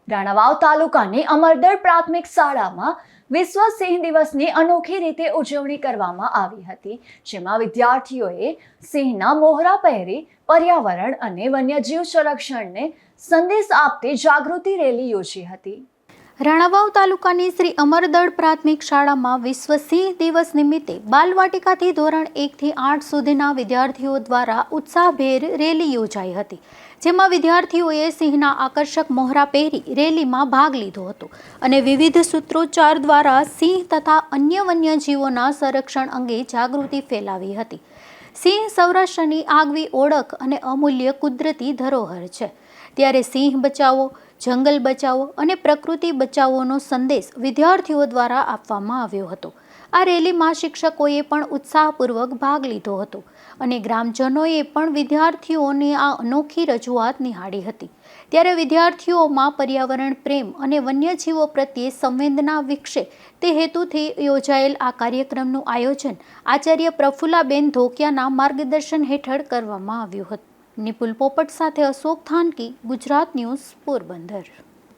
રાણાવાવ તાલુકાની અમરદળ પ્રાથમિક શાળામાં વિશ્વ સિંહ દિવસની અનોખી રીતે ઉજવણી કરવામાં આવી હતી, જેમાં વિદ્યાર્થીઓએ સિંહના મોહરા પહેરી પર્યાવરણ અને વન્યજીવ સંરક્ષણને સંદેશ આપતી જાગૃતિ રેલી યોજી હતી। રાણાવાવ તાલુકાની શ્રી અમરદળ પ્રાથમિક શાળામાં વિશ્વ સિંહ દિવસ નિમિત્તે બાલવાટિકાથી ધોરણ 1 થી 8 સુધીના વિદ્યાર્થીઓ દ્વારા ઉત્સાહભેર રેલી યોજાઈ હતી, જેમાં વિદ્યાર્થીઓએ સિંહના આકર્ષક મોહરા પહેરી રેલીમાં ભાગ લીધો હતો અને વિવિધ સૂત્રોચ્ચાર દ્વારા સિંહ તથા અન્ય વન્યજીવોના સંરક્ષણ અંગે જાગૃતિ ફેલાવી હતી। સિંહ સૌરાષ્ટ્રની આગવી ઓળખ અને અમૂલ્ય કુદરતી ધરોહર છે, ત્યારે સિંહ બચાવો, જંગલ બચાવો અને પ્રકૃતિ બચાવોનો સંદેશ વિદ્યાર્થીઓ દ્વારા આપવામાં આવ્યો હતો। આ રેલીમાં શિક્ષકોએ પણ ઉત્સાહપૂર્વક ભાગ લીધો હતો અને ગ્રામજનોએ પણ વિદ્યાર્થીઓની આ અનોખી રજૂઆત નિહાળી હતી। ત્યારે વિદ્યાર્થીઓમાં પર્યાવરણ પ્રેમ અને વન્યજીવો પ્રત્યે સંવેદના વિકસે તે હેતુથી યોજાયેલ આ કાર્યક્રમનું આયોજન આચાર્ય પ્રફુલ્લાબેન ધોકિયાના માર્ગદર્શન હેઠળ કરવામાં આવ્યું હતું। નિપુલ પોપટ સાથે અશોક થાનકી, ગુજરાત ન્યૂઝ, પોરબંદર।